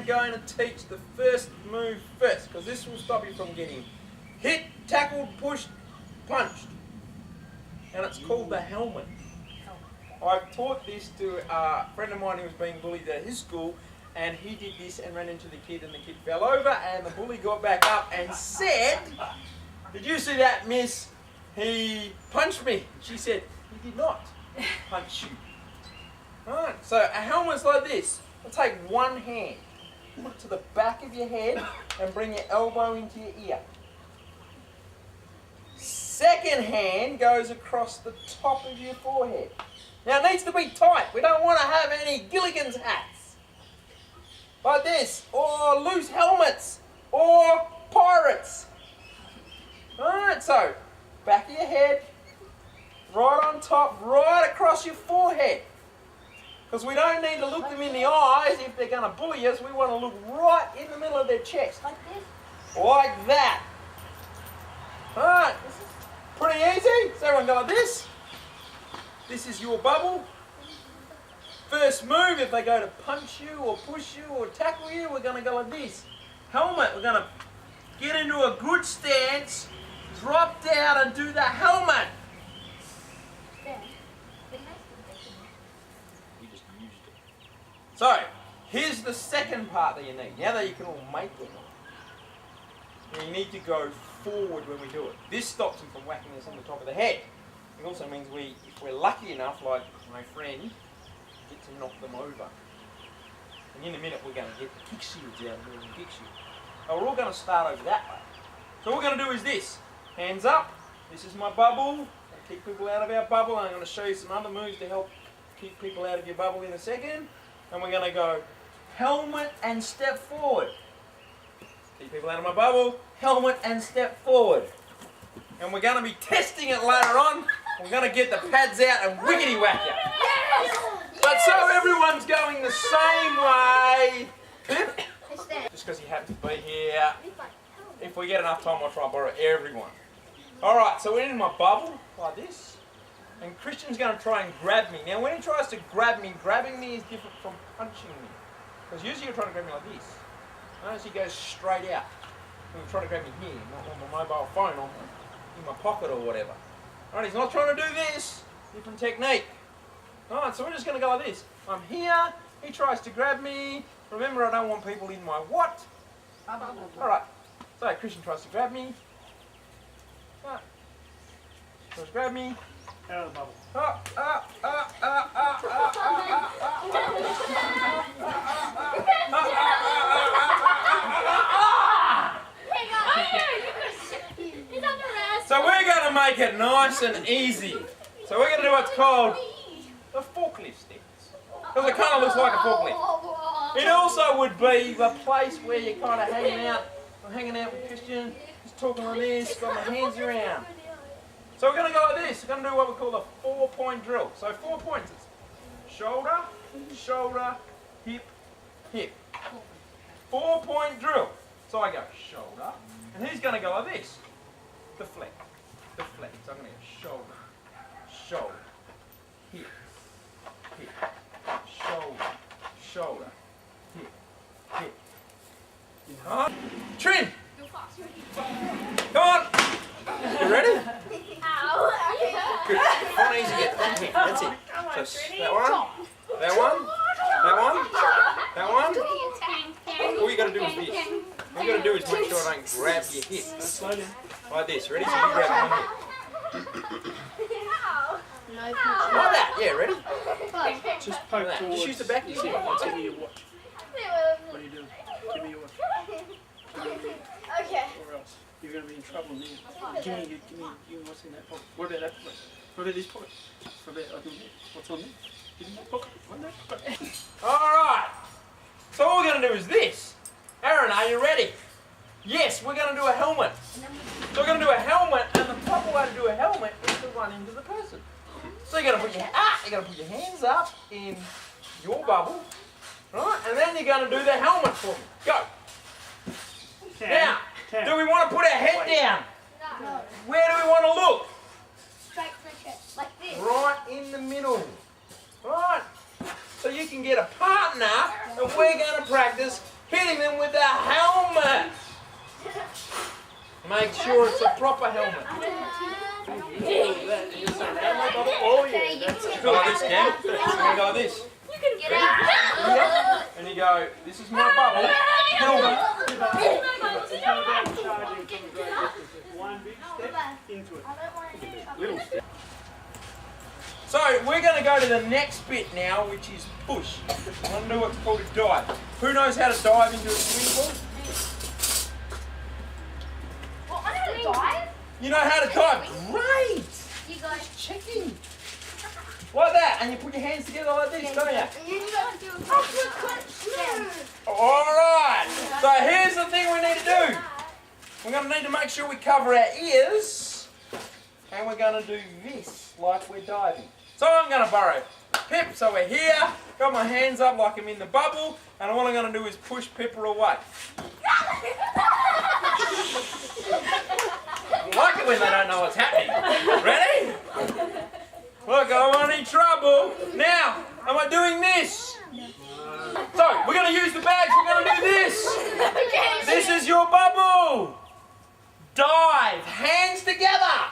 going to teach the first move first, because this will stop you from getting hit, tackled, pushed, punched. And it's called the helmet. I've taught this to a friend of mine who was being bullied at his school, and he did this and ran into the kid, and the kid fell over, and the bully got back up and said, "Did you see that, miss? He punched me." She said, "He did not punch you." Alright, so a helmet's like this. I'll take one hand, put it to the back of your head, and bring your elbow into your ear. Second hand goes across the top of your forehead. Now it needs to be tight. We don't want to have any Gilligan's hats. Like this, or loose helmets, or pirates. Alright, so back of your head, right on top, right across your forehead. Because we don't need to look them in the eyes if they're going to bully us. We want to look right in the middle of their chest. Like this? Like that. Alright, pretty easy. So everyone go like this. This is your bubble. First move, if they go to punch you or push you or tackle you, we're going to go like this. Helmet, we're going to get into a good stance, drop down and do the helmet. You just used it. So, here's the second part that you need. Now that you can all make it, you need to go forward when we do it. This stops them from whacking us on the top of the head. It also means if we're lucky enough, like my friend, get to knock them over. And in a minute we're going to get the kick shields out here and kick shield. Now we're all going to start over that way. So what we're going to do is this. Hands up. This is my bubble. I keep people out of our bubble. I'm going to show you some other moves to help keep people out of your bubble in a second. And we're going to go helmet and step forward. Keep people out of my bubble. Helmet and step forward. And we're going to be testing it later on. We're going to get the pads out and wiggity whack you. Yes! But so everyone's going the same way. Cliff? Just because you happen to be here. If we get enough time, I'll try and borrow everyone. Alright, so we're in my bubble, like this. And Christian's going to try and grab me. Now when he tries to grab me, grabbing me is different from punching me. Because usually you're trying to grab me like this. Notice he goes straight out. He's trying to grab me here, not on my mobile phone, or in my pocket or whatever. Alright, he's not trying to do this. Different technique. Alright, so we're just going to go like this. I'm here, he tries to grab me. Remember, I don't want people in my what? Alright, so Christian tries to grab me. Alright, tries to grab me. Out of the bubble. So we're going to make it nice and easy. So we're going to do what's called the forklift stance. Because it kind of looks like a forklift. It also would be the place where you're kind of hanging out. I'm hanging out with Christian, just talking like this, got my hands around. So we're going to go like this. We're going to do what we call a 4-point drill. So 4 points is shoulder, shoulder, hip, hip. 4-point drill. So I go shoulder, and he's going to go like this. Deflect, deflect. So I'm going to go shoulder, shoulder, hip, hip, shoulder, shoulder, hip, hip. Trin! Come on! You ready? Good. Come on, easy, get that here. That's it. So that one, that one, that one, that one. All you got to do is this. All you got to do is make sure I don't grab your hip. Slowly. Like this. Ready? So you grab my hip. Like that. Yeah, ready? Just poke Like towards. just use the back of your hip. Give me your watch. What are you doing? Give me your watch. Okay. Or else you're going to be in trouble now. Give me what's in that pocket. What about that pocket? What about this pocket? What about what's on there? Give me that pocket. One there. Alright. So all we're going to do is this. Aaron, are you ready? Yes, we're going to do a helmet. So we're going to do a helmet, and the proper way to do a helmet is to run into the person. So you're going to put your hands up in your bubble, right? And then you're going to do the helmet for me. Go. Now, do we want to put our head down? No. Where do we want to look? Straight to the chest. Like this. Right in the middle. Right. So you can get a partner, and we're going to practice hitting them with the helmet. Make sure it's a proper helmet. Oh yeah, that's You go like this, Cam. You go like this. You can get out. And you go, this is my bubble. Helmet. one big step into it. Little step. So we're going to go to the next bit now, which is push. I want to do what's called a dive. Who knows how to dive into a swimming pool? Well, I know how to dive. You know how to dive? Great! You guys. Checking. Like that, and you put your hands together like this, don't you? You got to do a Alright, so here's the thing we need to do. We're going to need to make sure we cover our ears, and we're going to do this like we're diving. So I'm going to burrow Pip, so we're here, got my hands up like I'm in the bubble, and what I'm going to do is push Pipper away. I like it when they don't know what's happening. Ready? Look, I don't want any trouble. Now, am I doing this? So, we're going to use the bags, we're going to do this. This is your bubble. Dive, hands together.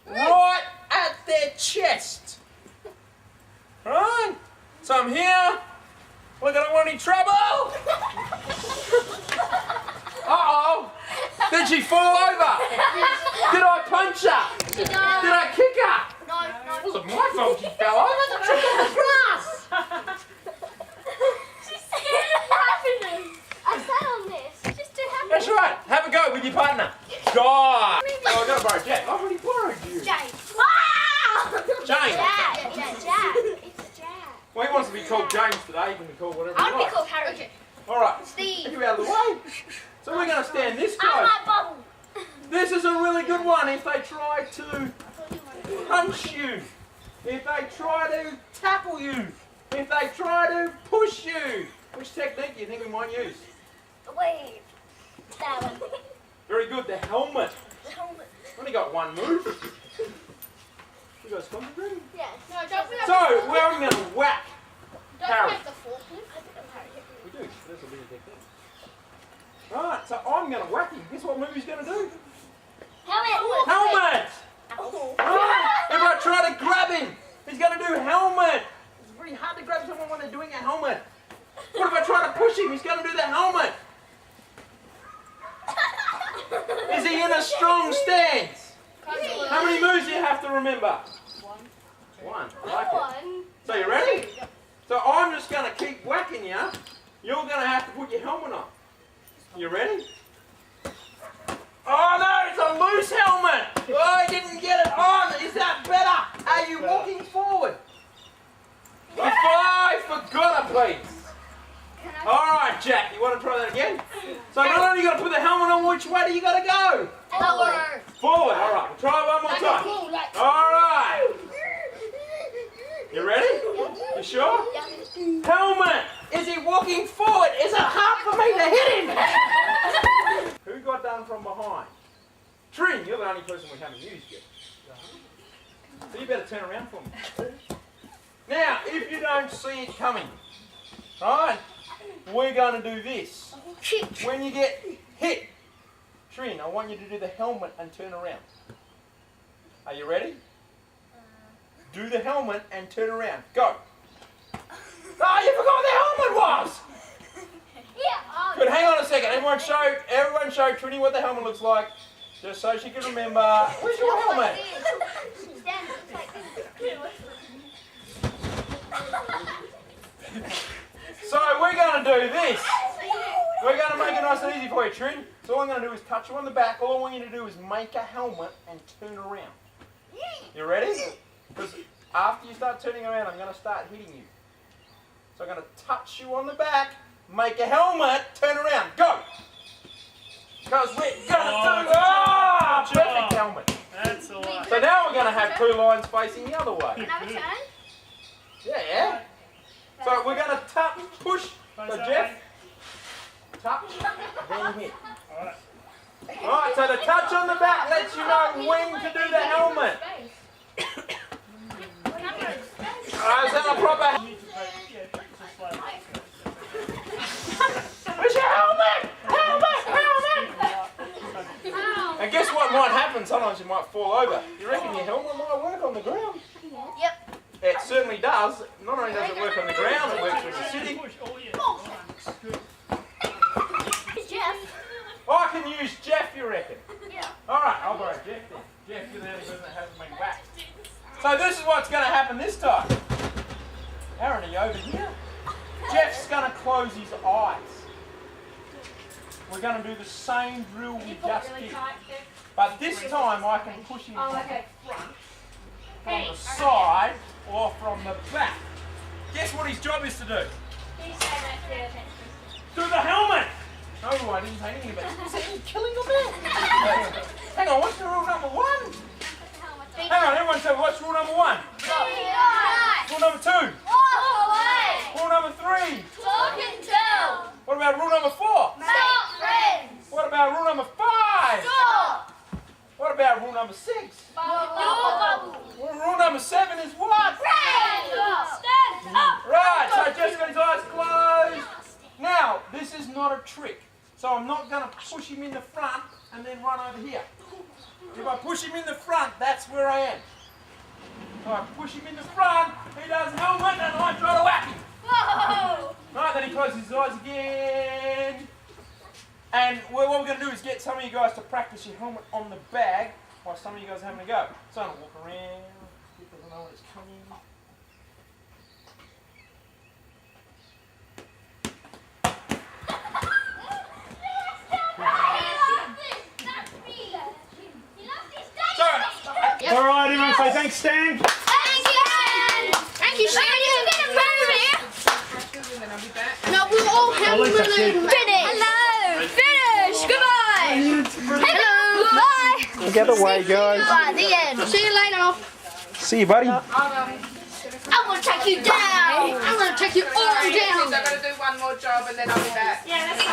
Right at their chest. Right? So I'm here. Look, I don't want any trouble. Uh-oh. Did she fall over? Did I punch her? Did I kick her? No. It wasn't my fault she fell over. I tripped on the grass. I sat on this. Just to have That's right. Have a go with your partner. Dive. Oh, I got to borrow Jack. I've already borrowed you. Jane. Jane. Jack. It's Jack. Well, he wants to be called James today. He can be called whatever I he want to be likes. called Harry. All right. Steve. Get you out of the way. So we're going to stand this I close. like bubble. This is a really good one if they try to punch you, if they try to tackle you, if they try to push you. Which technique do you think we might use? Wait. That one. Very good, the helmet. The helmet. Only got one move. You guys concentrating? Yes. No, don't we have So, where are we going to whack? Don't Harry. we have the forklift? I think I'm Harry. We do. This will be a technique. Right, so I'm going to whack him. Guess what move he's going to do? Helmet. Helmet! Oh. Right. If I try to grab him, he's going to do helmet. It's very hard to grab someone when they're doing a helmet. What if I try to push him? He's going to do the helmet. Is he in a strong stance? How many moves do you have to remember? One. I like it. So you ready? So I'm just going to keep whacking you. You're going to have to put your helmet on. You ready? Oh no, it's a loose helmet. Oh, I didn't get it on. Is that better? Are you walking forward? For 5 for Godder, please. Alright, Jack, you want to try that again? So not only you got to put the helmet on, which way do you got to go? Forward. Forward, alright, we'll try it one more time. Alright. You ready? You sure? Helmet! Is he walking forward? Is it hard for me to hit him? Who got done from behind? Trin, you're the only person we haven't used yet. So you better turn around for me. Now, if you don't see it coming, right, we're going to do this. When you get hit, Trin, I want you to do the helmet and turn around. Are you ready? Do the helmet and turn around. Go. Oh, you forgot what the helmet was! Yeah. But hang on a second. Everyone show Trini what the helmet looks like, just so she can remember. Where's your helmet? So we're going to do this. We're going to make it nice and easy for you, Trin. So all I'm going to do is touch you on the back. All I want you to do is make a helmet and turn around. You ready? Because after you start turning around, I'm going to start hitting you. So I'm going to touch you on the back, make a helmet, turn around, go! Because we're going to do perfect helmet. That's a lot. So now we're going to have 2 lines facing the other way. Another turn? Yeah. So we're going to touch, push. So Jeff, touch, then hit. Alright, so the touch on the back lets you know when to do the helmet. Is that a proper... and sometimes you might fall over. You reckon your helmet might work on the ground? Yep. It certainly does. Not only does it work on the ground, it works when you're sitting. Jeff. I can use Jeff, you reckon? Yeah. Alright, I'll borrow Jeff then. Jeff, you're the only person that hasn't been whacked. So this is what's going to happen this time. Aaron, are you over here? Jeff's going to close his eyes. We're going to do the same drill we just did. But this time I can push him from the front, from the side, or from the back. Guess what his job is to do? To the helmet! No, I didn't say anything about it. You're killing the man. Hang on, what's the rule number 1? Hang on, everyone say, what's rule number 1? Rule number 2? Rule number 3? What about rule number 4? What about rule number 5? What about rule number 6? Rule number 7 is what? Right, so just got his eyes closed. Now, this is not a trick. So I'm not going to push him in the front and then run over here. If I push him in the front, that's where I am. So I push him in the front, he does helmet, and I try to whack him. Right, then he closes his eyes again. And what we're going to do is get some of you guys to practice your helmet on the bag while some of you guys are having a go. So I'm going to walk around, people know when it's coming. All right, everyone say thanks, Stan. Thank you, Stan. No, we'll all have finish. Hello. Finish. Goodbye. Hello. Bye. Get away, guys. Bye. The end. See you later. See you, buddy. I'm gonna take you down. I'm gonna take you all down. I'm gonna do one more job and then I'll be back. Yeah, that's